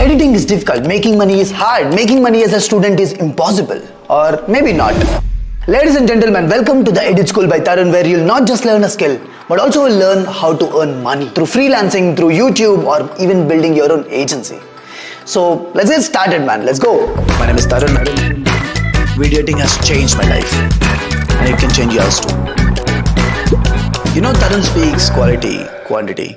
Editing is difficult, making money is hard, making money as a student is impossible, or maybe not. Ladies and gentlemen, welcome to the Edit School by Tarun, where you'll not just learn a skill, but also will learn how to earn money through freelancing, through YouTube, or even building your own agency. So let's get started, man. Let's go. My name is Tarun. Video editing has changed my life, and it can change yours too. You know, Tarun speaks quality, quantity.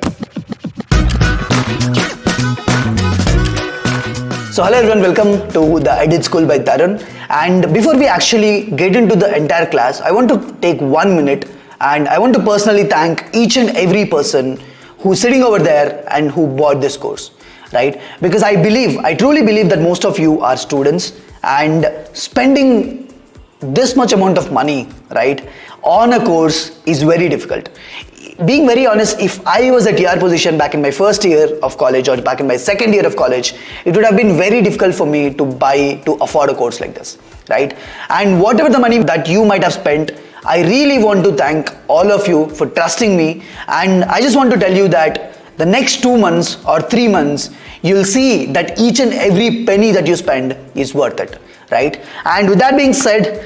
So hello everyone, welcome to the Edit School by Tarun. And before we actually get into the entire class, I want to take 1 minute and I want to personally thank each and every person who's sitting over there and who bought this course, right? Because I truly believe that most of you are students, and spending this much amount of money, right, on a course is very difficult. Being very honest, if I was at your position back in my first year of college or back in my second year of college, it would have been very difficult for me to afford a course like this, right? And whatever the money that you might have spent, I really want to thank all of you for trusting me. And I just want to tell you that the next 2 months or 3 months, you'll see that each and every penny that you spend is worth it, right? And with that being said,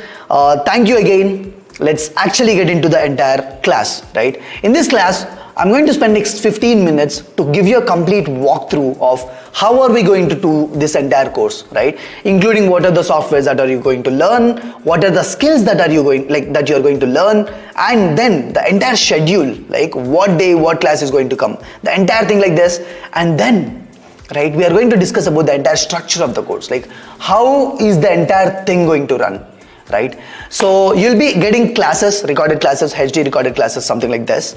thank you again. Let's actually get into the entire class, right? In this class, I'm going to spend next 15 minutes to give you a complete walkthrough of how are we going to do this entire course, right? Including what are the softwares that are you going to learn, what are the skills that you're going to learn, and then the entire schedule, like what day, what class is going to come, the entire thing like this, and then, right, we are going to discuss about the entire structure of the course, like how is the entire thing going to run, right? So you'll be getting classes, recorded classes, HD recorded classes, something like this,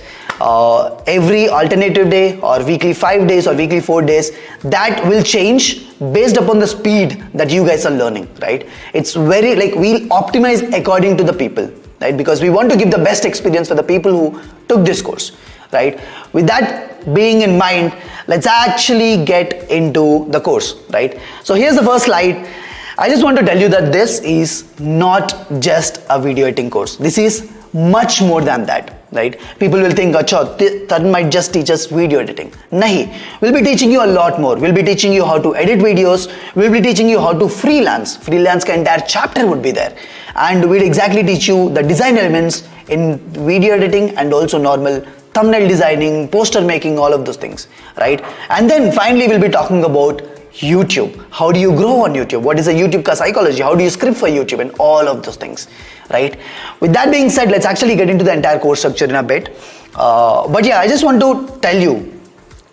every alternative day or weekly 5 days or weekly 4 days. That will change based upon the speed that you guys are learning, right? It's very like we'll optimize according to the people, right? Because we want to give the best experience for the people who took this course, right? With that being in mind, let's actually get into the course, right? So here's the first slide. I just want to tell you that this is not just a video editing course. This is much more than that, right? People will think, acha, Tarun might just teach us video editing. Nahi, we'll be teaching you a lot more. We'll be teaching you how to edit videos. We'll be teaching you how to freelance. Freelance ka entire chapter would be there. And we'll exactly teach you the design elements in video editing and also normal thumbnail designing, poster making, all of those things, right? And then finally, we'll be talking about YouTube. How do you grow on YouTube? What is the YouTube ka psychology? How do you script for YouTube and all of those things, right? With that being said, let's actually get into the entire course structure in a bit. But yeah, I just want to tell you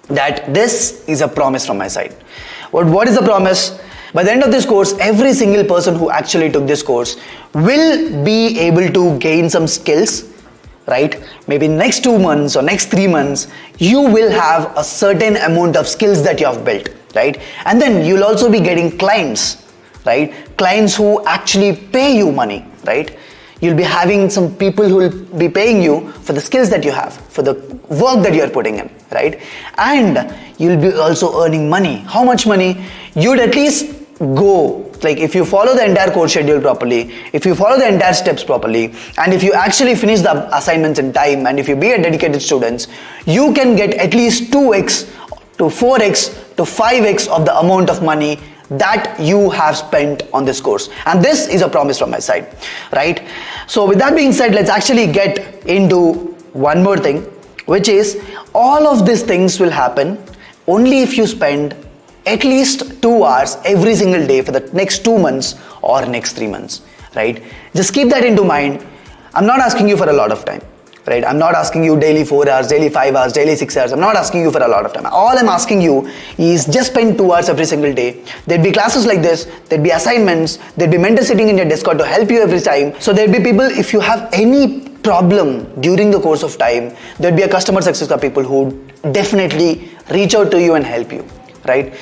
that this is a promise from my side. What is the promise? By the end of this course, every single person who actually took this course will be able to gain some skills, right? Maybe next 2 months or next 3 months, you will have a certain amount of skills that you have built, right? And then you'll also be getting clients, right? Clients who actually pay you money, right? You'll be having some people who will be paying you for the skills that you have, for the work that you're putting in, right? And you'll be also earning money. How much money? You'd at least go, like if you follow the entire course schedule properly, if you follow the entire steps properly, and if you actually finish the assignments in time, and if you be a dedicated student, you can get at least 2x to 4x to 5x of the amount of money that you have spent on this course. And this is a promise from my side, right? So with that being said, let's actually get into one more thing, which is all of these things will happen only if you spend at least 2 hours every single day for the next 2 months or next 3 months, right? Just keep that into mind. I'm not asking you for a lot of time, right? I'm not asking you daily 4 hours, daily 5 hours, daily 6 hours. I'm not asking you for a lot of time. All I'm asking you is just spend 2 hours every single day. There'd be classes like this, there'd be assignments, there'd be mentors sitting in your Discord to help you every time. So there'd be people, if you have any problem during the course of time, there'd be a customer success people who definitely reach out to you and help you, right?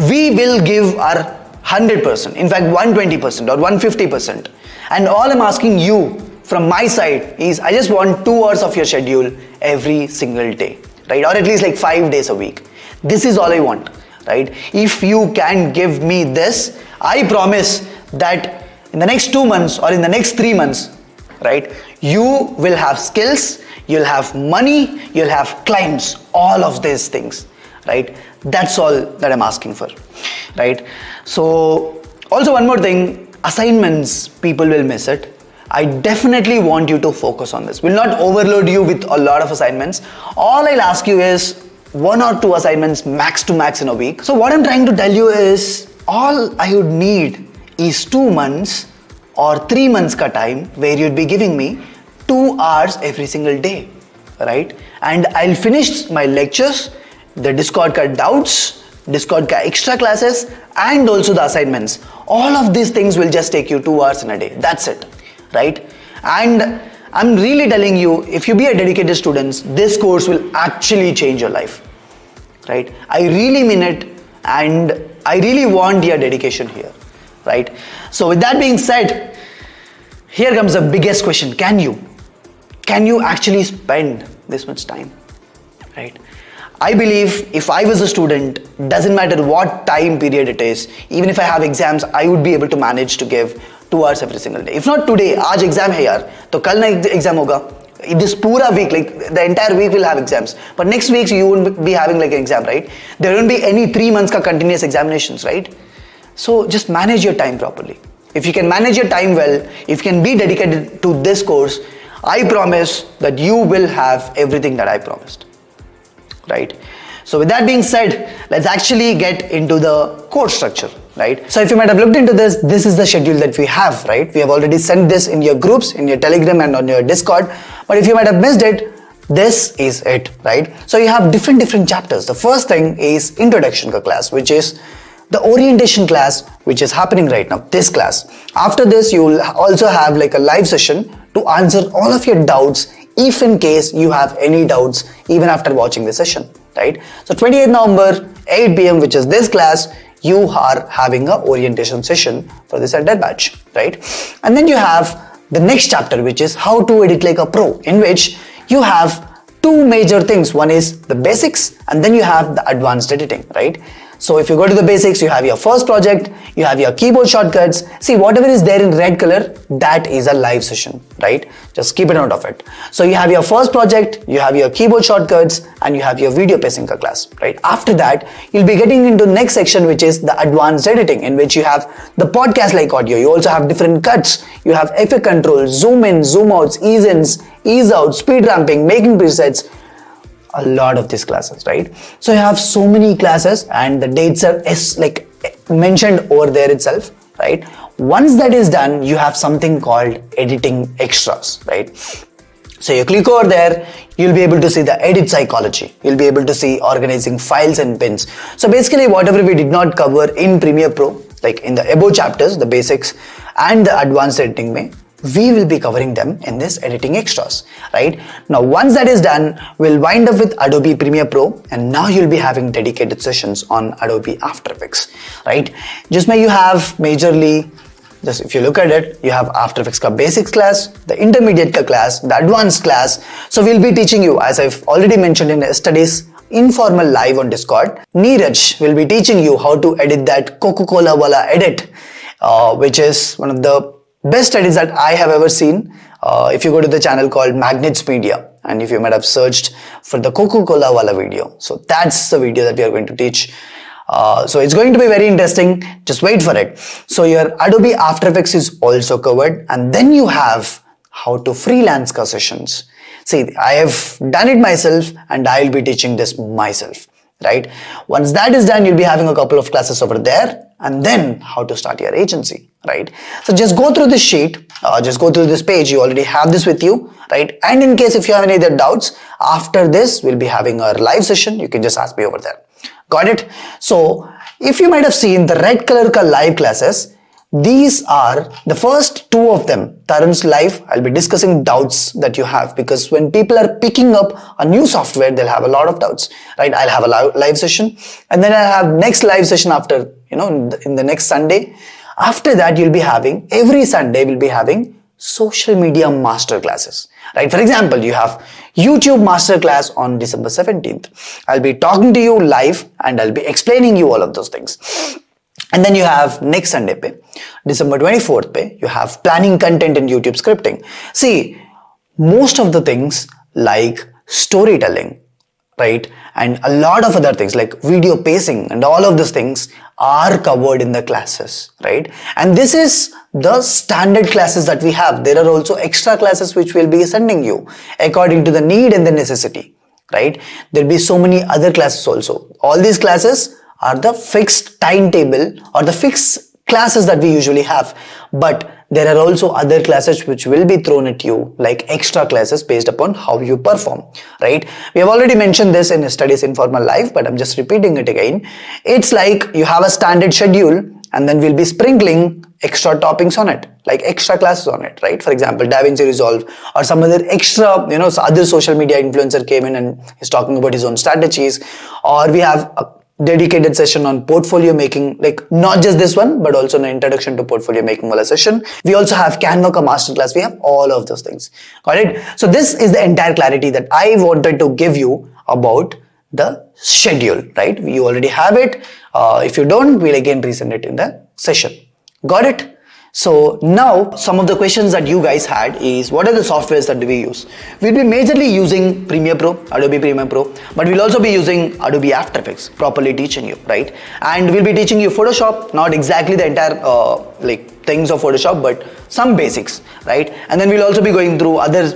We will give our 100%, in fact 120% or 150%. And all I'm asking you from my side is I just want 2 hours of your schedule every single day, right? Or at least like 5 days a week. This is all I want, right? If you can give me this, I promise that in the next 2 months or in the next 3 months, right, you will have skills, you'll have money, you'll have clients, all of these things, right? That's all that I'm asking for, right? So also one more thing, assignments, people will miss it. I definitely want you to focus on this. Will not overload you with a lot of assignments. All I'll ask you is 1 or 2 assignments max to max in a week. So what I'm trying to tell you is all I would need is 2 months or 3 months ka time where you'd be giving me 2 hours every single day, right? And I'll finish my lectures, the Discord ka doubts, Discord ka extra classes, and also the assignments. All of these things will just take you 2 hours in a day. That's it, right? And I'm really telling you, if you be a dedicated student, this course will actually change your life, right? I really mean it, and I really want your dedication here, right? So with that being said, here comes the biggest question. Can you actually spend this much time, right? I believe if I was a student, doesn't matter what time period it is, even if I have exams, I would be able to manage to give 2 hours every single day. If not today, आज exam है यार, तो कल ना exam होगा. This pura week, like the entire week will have exams. But next week you won't be having like an exam, right? There won't be any 3 months ka continuous examinations, right? So just manage your time properly. If you can manage your time well, if you can be dedicated to this course, I promise that you will have everything that I promised, right? So with that being said, let's actually get into the course structure, right? So if you might have looked into this, this is the schedule that we have, right? We have already sent this in your groups, in your Telegram and on your Discord. But if you might have missed it, this is it, right? So you have different chapters. The first thing is introduction ka class, which is the orientation class, which is happening right now, this class. After this, you will also have like a live session to answer all of your doubts, if in case you have any doubts, even after watching the session, right? So 28th November, 8 p.m., which is this class, you are having a orientation session for this entire batch, right? And then you have the next chapter, which is how to edit like a pro, in which you have 2 major things. One is the basics, and then you have the advanced editing, right? So if you go to the basics, you have your first project, you have your keyboard shortcuts. See, whatever is there in red color, that is a live session, right? Just keep a note of it. So you have your first project, you have your keyboard shortcuts, and you have your video pacing class, right? After that, you'll be getting into next section, which is the advanced editing, in which you have the podcast like audio. You also have different cuts. You have effect control, zoom in, zoom outs, ease ins, ease out, speed ramping, making presets. A lot of these classes, right? So you have so many classes, and the dates are like mentioned over there itself, right? Once that is done, you have something called editing extras, right? So you click over there, you'll be able to see the edit psychology. You'll be able to see organizing files and pins. So basically whatever we did not cover in Premiere Pro, like in the above chapters, the basics and the advanced editing, we will be covering them in this editing extras, right? Now, once that is done, we'll wind up with Adobe Premiere Pro, and now you'll be having dedicated sessions on Adobe After Effects, right? Just may you have majorly, just if you look at it, you have After Effects ka basics class, the intermediate ka class, the advanced class. So we'll be teaching you, as I've already mentioned in yesterday's informal live on Discord, Neeraj will be teaching you how to edit that Coca-Cola wala edit, which is one of the best edits that I have ever seen. If you go to the channel called Magnets Media, and if you might have searched for the Coca-Cola wala video, so that's the video that we are going to teach. So it's going to be very interesting. Just wait for it. So your Adobe After Effects is also covered, and then you have how to freelance ka sessions. See, I have done it myself, and I'll be teaching this myself, right? Once that is done, you'll be having a couple of classes over there, and then how to start your agency, right? So just go through this sheet, just go through this page. You already have this with you, right? And in case if you have any other doubts, after this, we'll be having a live session. You can just ask me over there. Got it? So if you might have seen the red color ka live classes, these are the first 2 of them. Tarun's live, I'll be discussing doubts that you have, because when people are picking up a new software, they'll have a lot of doubts, right? I'll have a live session, and then I'll have next live session after, in the next Sunday. After that, you'll be having, every Sunday, we'll be having social media master classes, right? For example, you have YouTube master class on December 17th. I'll be talking to you live, and I'll be explaining you all of those things. And then you have next Sunday, December 24th, you have planning content in YouTube scripting. See, most of the things like storytelling, right? And a lot of other things like video pacing and all of these things are covered in the classes, right? And this is the standard classes that we have. There are also extra classes which we'll be sending you according to the need and the necessity, right? There'll be so many other classes also. All these classes are the fixed timetable or the fixed classes that we usually have, but there are also other classes which will be thrown at you like extra classes based upon how you perform, right? We have already mentioned this in Studies Informal Life, but I'm just repeating it again. It's like you have a standard schedule and then we'll be sprinkling extra toppings on it, like extra classes on it, right? For example, DaVinci Resolve or some other extra, other social media influencer came in and is talking about his own strategies, or we have a dedicated session on portfolio making, like not just this one, but also an introduction to portfolio making wala session. We also have Canva ka masterclass. We have all of those things. Got it? So this is the entire clarity that I wanted to give you about the schedule, right? You already have it. If you don't, we'll again resend it in the session. Got it? So now some of the questions that you guys had is what are the softwares that we use? We'll be majorly using Premiere Pro, Adobe Premiere Pro, but we'll also be using Adobe After Effects, properly teaching you, right? And we'll be teaching you Photoshop, not exactly the entire things of Photoshop, but some basics, right? And then we'll also be going through other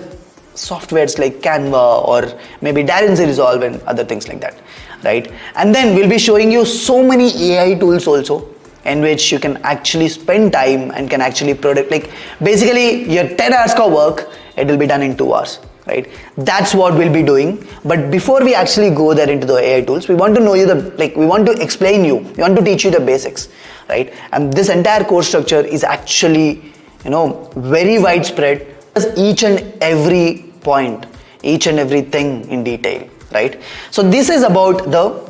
softwares like Canva or maybe DaVinci Resolve and other things like that, right? And then we'll be showing you so many AI tools also, in which you can actually spend time and can actually product, like basically your 10 hours of work, it will be done in 2 hours, right? That's what we'll be doing. But before we actually go there into the AI tools, we want to know you we want to explain you, we want to teach you the basics, right? And this entire course structure is actually, very widespread. Each and every point, each and everything in detail, right? So this is about the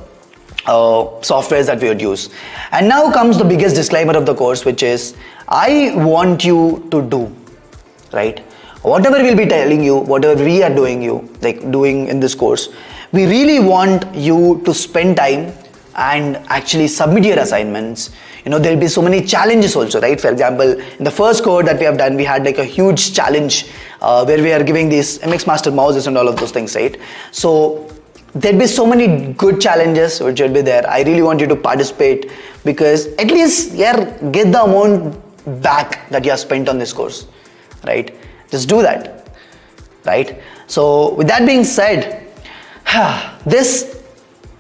softwares that we would use. And now comes the biggest disclaimer of the course, which is I want you to do, right? Whatever we'll be telling you, whatever we are doing in this course, we really want you to spend time and actually submit your assignments. There'll be so many challenges also, right? For example, in the first code that we have done, we had like a huge challenge where we are giving these MX Master mouses and all of those things, right? So there'll be so many good challenges which will be there. I really want you to participate because at least get the amount back that you have spent on this course, right? Just do that, right? So with that being said, this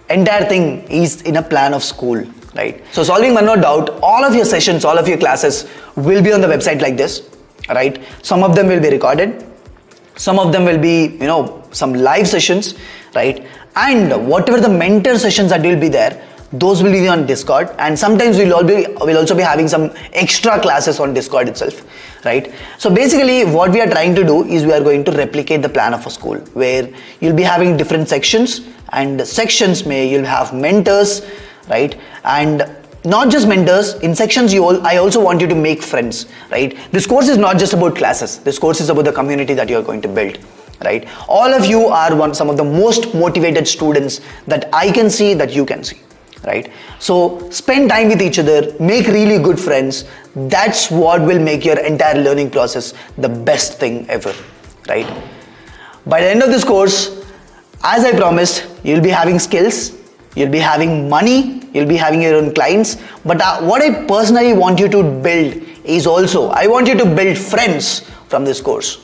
entire thing is in a plan of school, right? So solving one note doubt, all of your sessions, all of your classes will be on the website like this, right? Some of them will be recorded. Some of them will be, some live sessions, right? And whatever the mentor sessions that will be there, those will be on Discord. And sometimes we'll also be having some extra classes on Discord itself, right? So basically what we are trying to do is we are going to replicate the plan of a school where you'll be having different sections, and sections you'll have mentors, right? And not just mentors, in sections I also want you to make friends, right? This course is not just about classes. This course is about the community that you are going to build, right? All of you are some of the most motivated students that I can see, that you can see, right? So spend time with each other, make really good friends. That's what will make your entire learning process the best thing ever, right? By the end of this course, as I promised, you'll be having skills, you'll be having money, you'll be having your own clients. But what I personally want you to build is also, I want you to build friends from this course,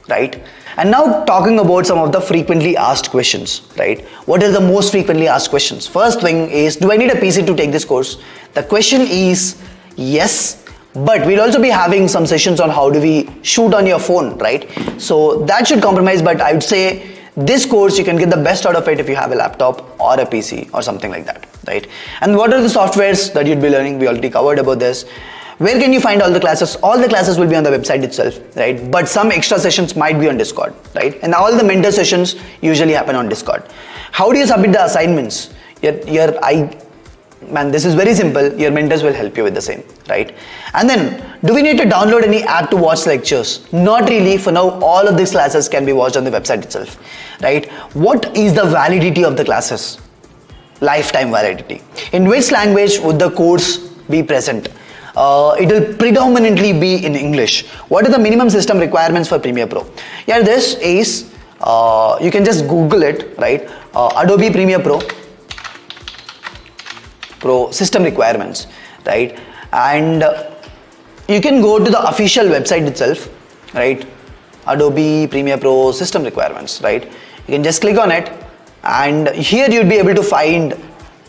right? And now talking about some of the frequently asked questions, right? What are the most frequently asked questions? First thing is, do I need a PC to take this course? The question is yes, but we'll also be having some sessions on how do we shoot on your phone, right? So that should compromise, but I would say this course you can get the best out of it if you have a laptop or a PC or something like that, right? And what are the softwares that you'd be learning? We already covered about this. Where can you find all the classes? All the classes will be on the website itself, right? But some extra sessions might be on Discord, right? And all the mentor sessions usually happen on Discord. How do you submit the assignments? This is very simple. Your mentors will help you with the same, right? And then, do we need to download any app to watch lectures? Not really. For now, all of these classes can be watched on the website itself, right? What is the validity of the classes? Lifetime validity. In which language would the course be present? It will predominantly be in English. What are the minimum system requirements for Premiere Pro? Yeah, this is you can just Google it, right? Adobe Premiere Pro system requirements, right? And you can go to the official website itself, right? Adobe Premiere Pro system requirements, right? You can just click on it, and here you'll be able to find,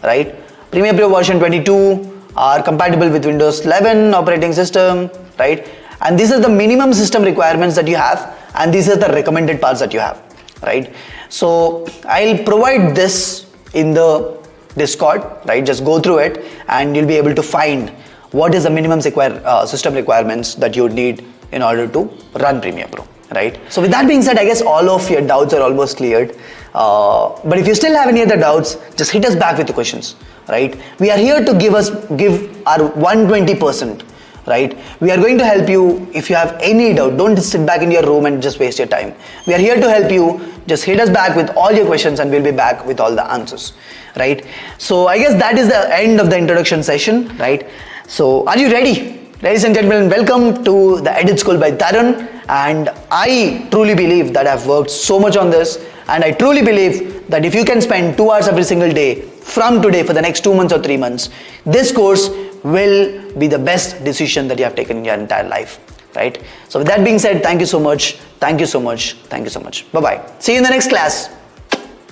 right, Premiere Pro version 22 are compatible with Windows 11 operating system, right? And these are the minimum system requirements that you have, and these are the recommended parts that you have, right? So I'll provide this in the Discord, right? Just go through it and you'll be able to find what is the minimum system requirements that you would need in order to run Premiere Pro, right? So with that being said, I guess all of your doubts are almost cleared. But if you still have any other doubts, just hit us back with the questions, right? We are here to give our 120%, right? We are going to help you. If you have any doubt, don't just sit back in your room and just waste your time. We are here to help you. Just hit us back with all your questions and we'll be back with all the answers, right? So I guess that is the end of the introduction session, right? So are you ready? Ladies and gentlemen, welcome to the Edit School by Tarun. And I truly believe that I've worked so much on this, and I truly believe that if you can spend 2 hours every single day from today for the next 2 months or 3 months, this course will be the best decision that you have taken in your entire life, right? So with that being said, thank you so much. Thank you so much. Thank you so much. Bye-bye. See you in the next class.